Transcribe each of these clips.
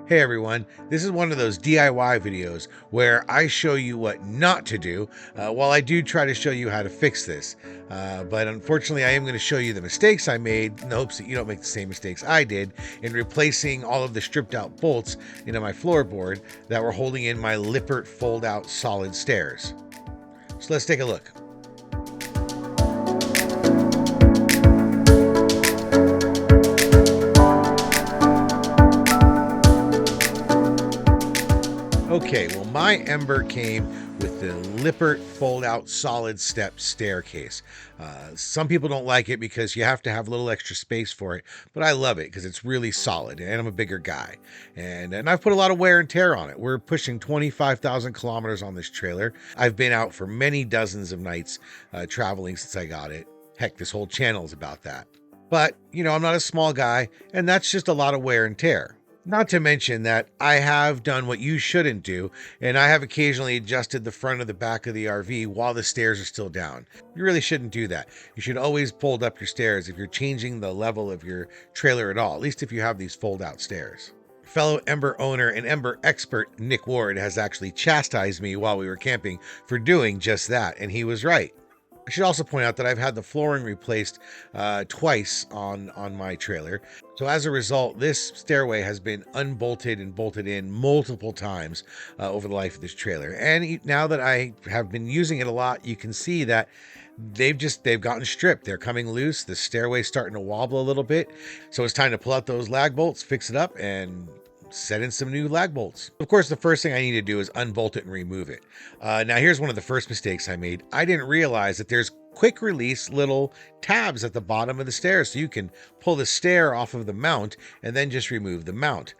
Hey everyone, this is one of those DIY videos where I show you what not to do, while I do try to show you how to fix this. But unfortunately, I am going to show you the mistakes I made in the hopes that you don't make the same mistakes I did in replacing all of the stripped out bolts into my floorboard that were holding in my Lippert fold out solid stairs. So let's take a look. Okay, well, my Ember came with the Lippert fold-out solid step staircase. Some people don't like it because you have to have a little extra space for it, but I love it because it's really solid, and I'm a bigger guy. And I've put a lot of wear and tear on it. We're pushing 25,000 kilometers on this trailer. I've been out for many dozens of nights traveling since I got it. Heck, this whole channel is about that. But, I'm not a small guy, and that's just a lot of wear and tear. Not to mention that I have done what you shouldn't do, and I have occasionally adjusted the front of the back of the RV while the stairs are still down. You really shouldn't do that. You should always fold up your stairs if you're changing the level of your trailer at all, at least if you have these fold-out stairs. Fellow Ember owner and Ember expert Nick Ward has actually chastised me while we were camping for doing just that, and he was right. I should also point out that I've had the flooring replaced twice on my trailer. So as a result, this stairway has been unbolted and bolted in multiple times over the life of this trailer. And now that I have been using it a lot, you can see that they've gotten stripped. They're coming loose. The stairway's starting to wobble a little bit. So it's time to pull out those lag bolts, fix it up, and set in some new lag bolts. Of course, the first thing I need to do is unbolt it and remove it. Now, here's one of the first mistakes I made. I didn't realize that there's quick release little tabs at the bottom of the stairs, so you can pull the stair off of the mount and then just remove the mount.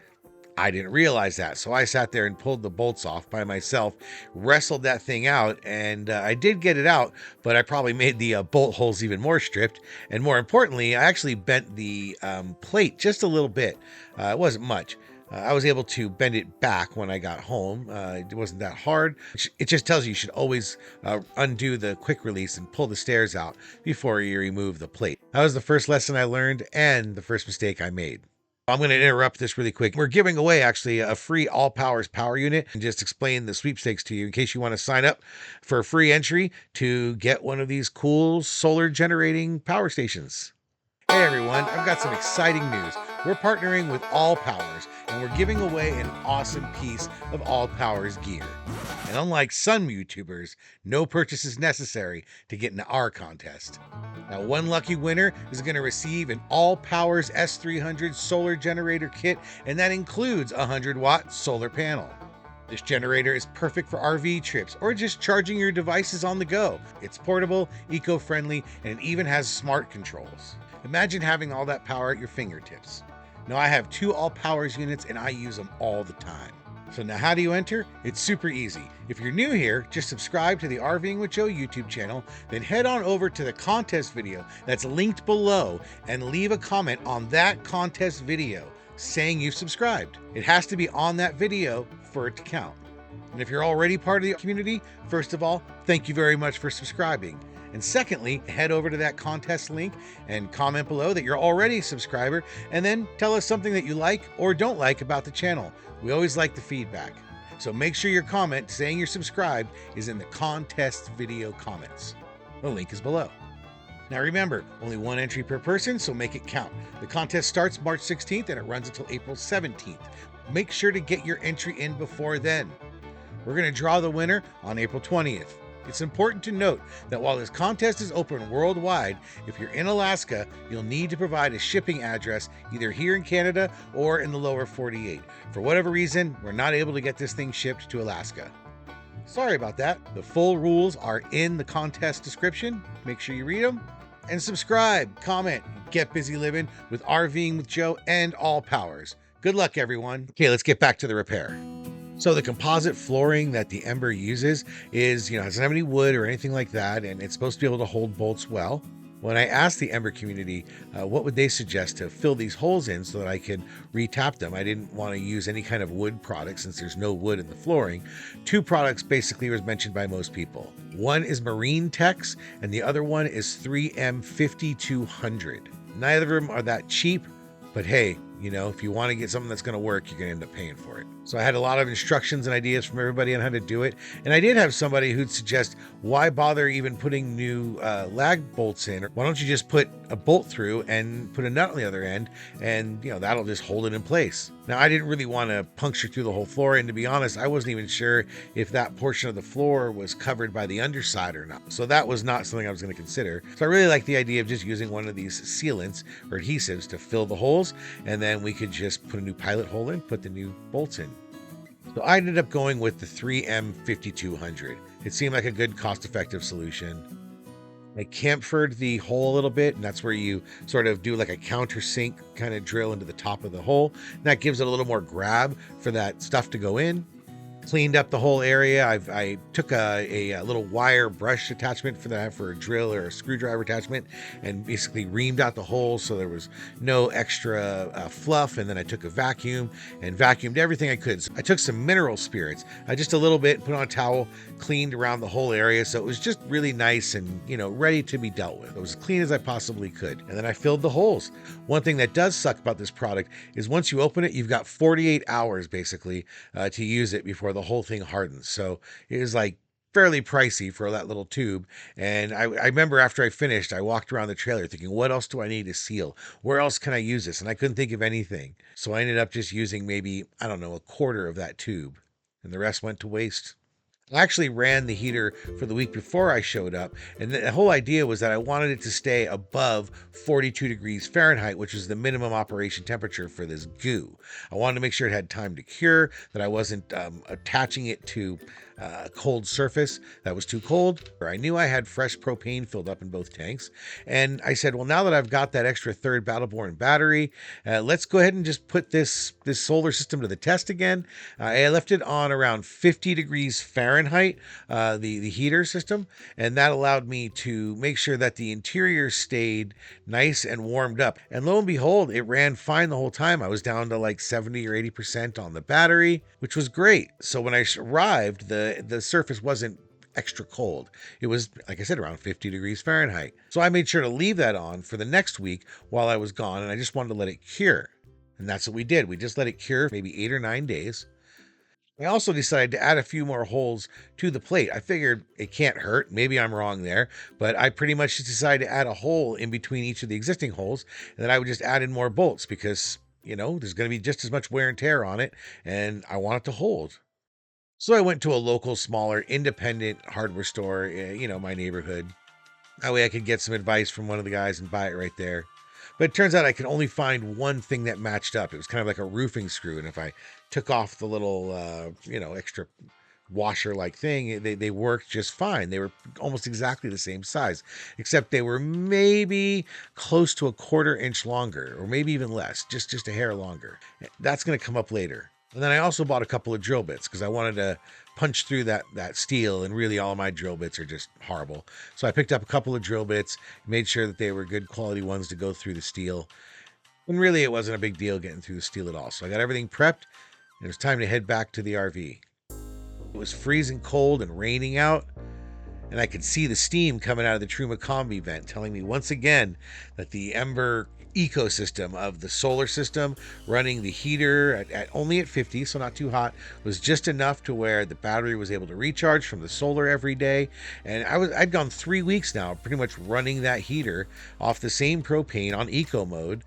I didn't realize that, so I sat there and pulled the bolts off by myself, wrestled that thing out, and I did get it out, but I probably made the bolt holes even more stripped. And more importantly, I actually bent the plate just a little bit. It wasn't much. I was able to bend it back when I got home. It wasn't that hard. It just tells you should always undo the quick release and pull the stairs out before you remove the plate. That was the first lesson I learned and the first mistake I made. I'm going to interrupt this really quick. We're giving away actually a free All Powers power unit and just explain the sweepstakes to you in case you want to sign up for a free entry to get one of these cool solar generating power stations. Hey everyone, I've got some exciting news. We're partnering with All Powers, and we're giving away an awesome piece of All Powers gear. And unlike some YouTubers, no purchase is necessary to get into our contest. Now, one lucky winner is going to receive an All Powers S300 solar generator kit, and that includes a 100-watt solar panel. This generator is perfect for RV trips or just charging your devices on the go. It's portable, eco-friendly, and it even has smart controls. Imagine having all that power at your fingertips. Now, I have 2 All Powers units and I use them all the time. So now how do you enter? It's super easy. If you're new here, just subscribe to the RVing with Joe YouTube channel, then head on over to the contest video that's linked below and leave a comment on that contest video saying you've subscribed. It has to be on that video for it to count. And if you're already part of the community, first of all, thank you very much for subscribing. And secondly, head over to that contest link and comment below that you're already a subscriber, and then tell us something that you like or don't like about the channel. We always like the feedback. So make sure your comment saying you're subscribed is in the contest video comments. The link is below. Now remember, only one entry per person, so make it count. The contest starts March 16th and it runs until April 17th. Make sure to get your entry in before then. We're going to draw the winner on April 20th. It's important to note that while this contest is open worldwide, if you're in Alaska, you'll need to provide a shipping address either here in Canada or in the lower 48. For whatever reason, we're not able to get this thing shipped to Alaska. Sorry about that. The full rules are in the contest description. Make sure you read them. And subscribe, comment, get busy living with RVing with Joe and All Powers. Good luck, everyone. Okay, let's get back to the repair. So the composite flooring that the Ember uses is, doesn't have any wood or anything like that, and it's supposed to be able to hold bolts well. When I asked the Ember community what would they suggest to fill these holes in so that I could retap them, I didn't want to use any kind of wood product since there's no wood in the flooring. 2 products basically was mentioned by most people. One is Marine Tex, and the other one is 3M 5200. Neither of them are that cheap, but hey, You know, if you want to get something that's going to work, you're going to end up paying for it. So I had a lot of instructions and ideas from everybody on how to do it. And I did have somebody who'd suggest, why bother even putting new lag bolts in? Why don't you just put a bolt through and put a nut on the other end, and that'll just hold it in place. Now, I didn't really want to puncture through the whole floor, and to be honest, I wasn't even sure if that portion of the floor was covered by the underside or not. So that was not something I was going to consider. So I really like the idea of just using one of these sealants or adhesives to fill the holes, and then we could just put a new pilot hole in, put the new bolts in. So I ended up going with the 3M 5200. It seemed like a good cost-effective solution. I chamfered the hole a little bit, and that's where you sort of do like a countersink kind of drill into the top of the hole. And that gives it a little more grab for that stuff to go in. Cleaned up the whole area. I took a little wire brush attachment for that, for a drill or a screwdriver attachment, and basically reamed out the hole so there was no extra fluff. And then I took a vacuum and vacuumed everything I could. So I took some mineral spirits, just a little bit, put on a towel, cleaned around the whole area, so it was just really nice and ready to be dealt with. It was as clean as I possibly could. And then I filled the holes. One thing that does suck about this product is once you open it, you've got 48 hours basically to use it before the whole thing hardens. So it was like fairly pricey for that little tube. And I remember after I finished, I walked around the trailer thinking, what else do I need to seal? Where else can I use this? And I couldn't think of anything. So I ended up just using maybe, I don't know, a quarter of that tube, and the rest went to waste. I actually ran the heater for the week before I showed up, and the whole idea was that I wanted it to stay above 42 degrees Fahrenheit, which is the minimum operation temperature for this goo. I wanted to make sure it had time to cure, that I wasn't attaching it to a cold surface that was too cold. I knew I had fresh propane filled up in both tanks, and I said, well, now that I've got that extra third Battleborn battery, let's go ahead and just put this solar system to the test again. I left it on around 50 degrees Fahrenheit, the heater system, and that allowed me to make sure that the interior stayed nice and warmed up. And lo and behold, it ran fine the whole time. I was down to like 70 or 80% on the battery, which was great. So when I arrived, the surface wasn't extra cold. It was, like I said, around 50 degrees Fahrenheit. So I made sure to leave that on for the next week while I was gone, and I just wanted to let it cure. And that's what we did. We just let it cure maybe 8 or 9 days. I also decided to add a few more holes to the plate. I figured it can't hurt. Maybe I'm wrong there, but I pretty much just decided to add a hole in between each of the existing holes, and then I would just add in more bolts because, there's going to be just as much wear and tear on it, and I want it to hold. So I went to a local, smaller, independent hardware store, my neighborhood. That way I could get some advice from one of the guys and buy it right there. But it turns out I could only find one thing that matched up. It was kind of like a roofing screw. And if I took off the little, extra washer-like thing, they worked just fine. They were almost exactly the same size, except they were maybe close to a 1/4 inch longer, or maybe even less, just a hair longer. That's going to come up later. And then I also bought a couple of drill bits because I wanted to punch through that steel, and really all of my drill bits are just horrible. So I picked up a couple of drill bits, made sure that they were good quality ones to go through the steel. And really it wasn't a big deal getting through the steel at all. So I got everything prepped, and it was time to head back to the RV. It was freezing cold and raining out, and I could see the steam coming out of the Truma combi vent, telling me once again that the Ember ecosystem of the solar system running the heater at only at 50, so not too hot, was just enough to where the battery was able to recharge from the solar every day. And I'd gone 3 weeks now pretty much running that heater off the same propane on eco mode.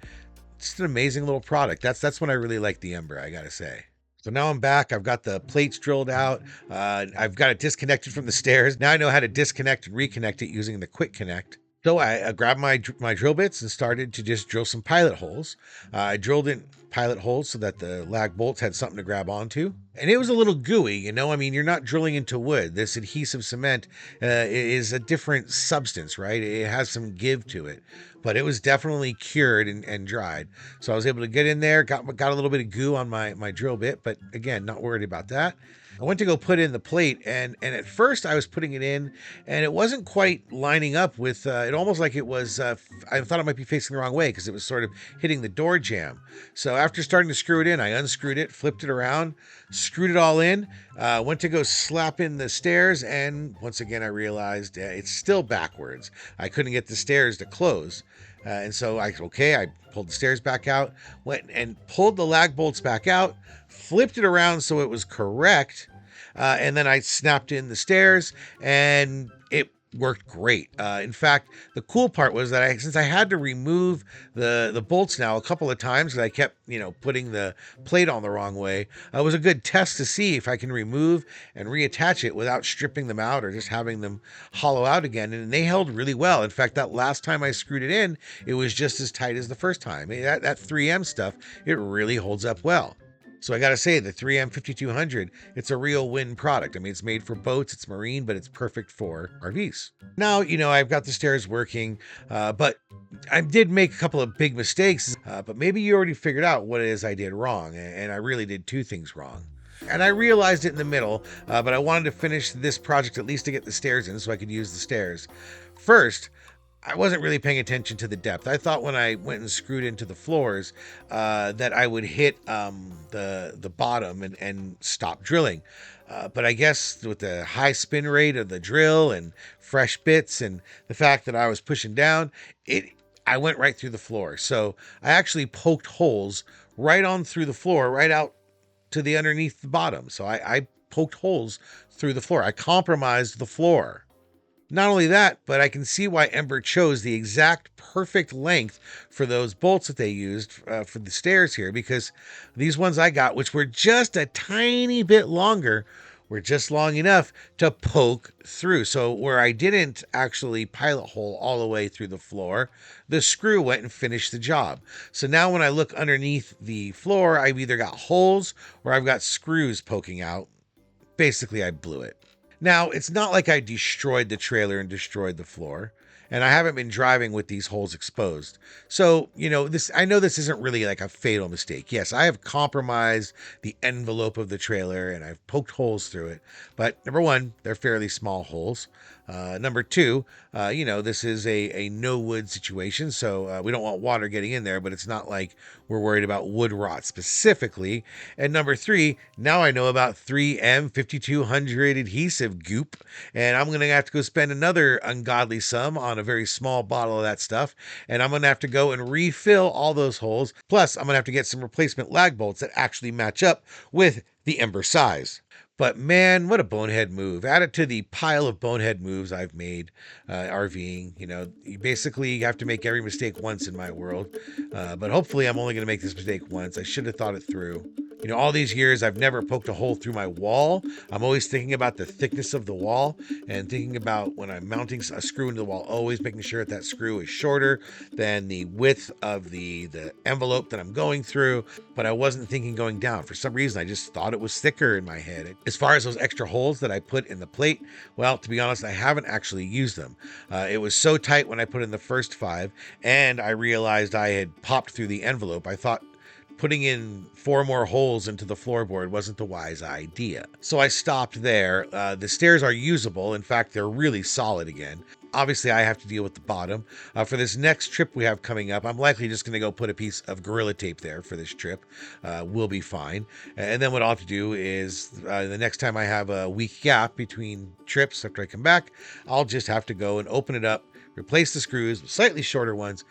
It's an amazing little product. That's when I really like the Ember, I gotta say. So now I'm back. I've got the plates drilled out. I've got it disconnected from the stairs. Now I know how to disconnect and reconnect it using the quick connect. So I grabbed my drill bits and started to just drill some pilot holes. I drilled in pilot holes so that the lag bolts had something to grab onto. And it was a little gooey, I mean, you're not drilling into wood. This adhesive cement is a different substance, right? It has some give to it. But it was definitely cured and dried. So I was able to get in there, got a little bit of goo on my drill bit, but again, not worried about that. I went to go put in the plate, and at first I was putting it in, and it wasn't quite lining up with, it almost like it was, I thought it might be facing the wrong way because it was sort of hitting the door jamb. So after starting to screw it in, I unscrewed it, flipped it around, screwed it all in, went to go slap in the stairs, and once again I realized it's still backwards. I couldn't get the stairs to close. And so I pulled the stairs back out, went and pulled the lag bolts back out, flipped it around so it was correct, and then I snapped in the stairs, and it worked great. In fact, the cool part was that since I had to remove the bolts now a couple of times because I kept putting the plate on the wrong way, it was a good test to see if I can remove and reattach it without stripping them out or just having them hollow out again. And they held really well. In fact, that last time I screwed it in, it was just as tight as the first time. That 3M stuff, it really holds up well. So I got to say, the 3M 5200, it's a real win product. I mean, it's made for boats, it's marine, but it's perfect for RVs. Now, I've got the stairs working, but I did make a couple of big mistakes, but maybe you already figured out what it is I did wrong, and I really did two things wrong. And I realized it in the middle, but I wanted to finish this project at least to get the stairs in so I could use the stairs. First, I wasn't really paying attention to the depth. I thought when I went and screwed into the floors that I would hit the bottom and stop drilling. But I guess with the high spin rate of the drill and fresh bits and the fact that I was pushing down, I went right through the floor. So I actually poked holes right on through the floor, right out to the underneath the bottom. So I poked holes through the floor. I compromised the floor. Not only that, but I can see why Ember chose the exact perfect length for those bolts that they used for the stairs here, because these ones I got, which were just a tiny bit longer, were just long enough to poke through. So where I didn't actually pilot hole all the way through the floor, the screw went and finished the job. So now when I look underneath the floor, I've either got holes or I've got screws poking out. Basically, I blew it. Now, it's not like I destroyed the trailer and destroyed the floor, and I haven't been driving with these holes exposed. So, I know this isn't really like a fatal mistake. Yes, I have compromised the envelope of the trailer and I've poked holes through it. But number one, they're fairly small holes. Number two, this is a no wood situation, so we don't want water getting in there, but it's not like we're worried about wood rot specifically. And number three, now I know about 3M 5200 adhesive goop, and I'm going to have to go spend another ungodly sum on a very small bottle of that stuff, and I'm going to have to go and refill all those holes. Plus, I'm going to have to get some replacement lag bolts that actually match up with the Ember size. But man, what a bonehead move. Add it to the pile of bonehead moves I've made RVing. You basically have to make every mistake once in my world. But hopefully I'm only going to make this mistake once. I should have thought it through. All these years, I've never poked a hole through my wall. I'm always thinking about the thickness of the wall and thinking about when I'm mounting a screw into the wall, always making sure that screw is shorter than the width of the envelope that I'm going through. But I wasn't thinking going down. For some reason, I just thought it was thicker in my head. As far as those extra holes that I put in the plate, well, to be honest, I haven't actually used them. It was so tight when I put in the first 5, and I realized I had popped through the envelope. I thought putting in 4 more holes into the floorboard wasn't the wise idea. So I stopped there. The stairs are usable. In fact, they're really solid again. Obviously, I have to deal with the bottom. For this next trip we have coming up, I'm likely just going to go put a piece of Gorilla Tape there for this trip. We'll be fine. And then what I'll have to do is the next time I have a week gap between trips after I come back, I'll just have to go and open it up, replace the screws with slightly shorter ones,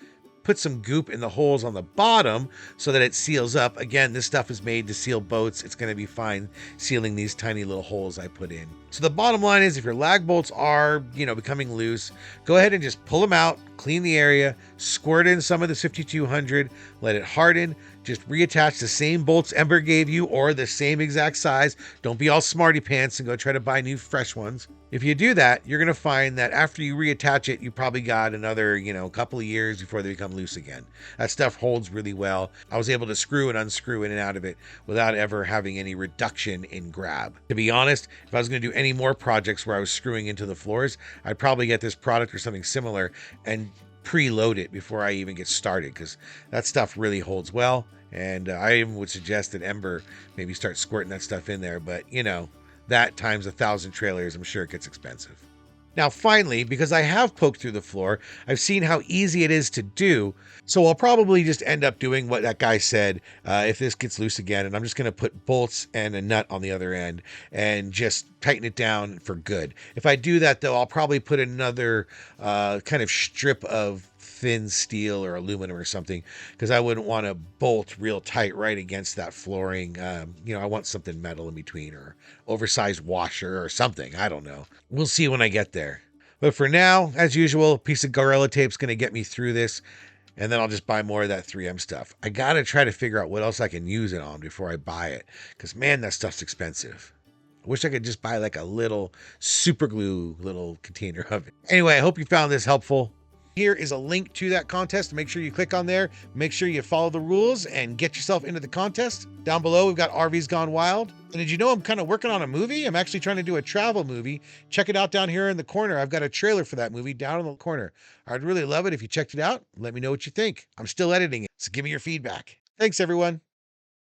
put some goop in the holes on the bottom so that it seals up. Again, this stuff is made to seal boats. It's going to be fine sealing these tiny little holes I put in. So the bottom line is, if your lag bolts are, becoming loose, go ahead and just pull them out, clean the area, squirt in some of the 5200, let it harden, just reattach the same bolts Ember gave you or the same exact size. Don't be all smarty pants and go try to buy new fresh ones. If you do that, you're going to find that after you reattach it, you probably got another, couple of years before they become loose again. That stuff holds really well. I was able to screw and unscrew in and out of it without ever having any reduction in grab. To be honest, if I was going to do any more projects where I was screwing into the floors, I'd probably get this product or something similar and preload it before I even get started, because that stuff really holds well. And I even would suggest that Ember maybe start squirting that stuff in there. But, that times 1,000 trailers, I'm sure it gets expensive. Now, finally, because I have poked through the floor, I've seen how easy it is to do. So I'll probably just end up doing what that guy said if this gets loose again. And I'm just going to put bolts and a nut on the other end and just tighten it down for good. If I do that, though, I'll probably put another kind of strip of thin steel or aluminum or something, because I wouldn't want to bolt real tight right against that flooring. I want something metal in between, or oversized washer or something. I don't know. We'll see when I get there. But for now, as usual, a piece of Gorilla Tape's going to get me through this. And then I'll just buy more of that 3M stuff. I got to try to figure out what else I can use it on before I buy it. Because, man, that stuff's expensive. I wish I could just buy like a little super glue little container of it. Anyway, I hope you found this helpful. Here is a link to that contest. Make sure you click on there. Make sure you follow the rules and get yourself into the contest. Down below, we've got RVs Gone Wild. And did you know I'm kind of working on a movie? I'm actually trying to do a travel movie. Check it out down here in the corner. I've got a trailer for that movie down in the corner. I'd really love it if you checked it out. Let me know what you think. I'm still editing it, so give me your feedback. Thanks, everyone.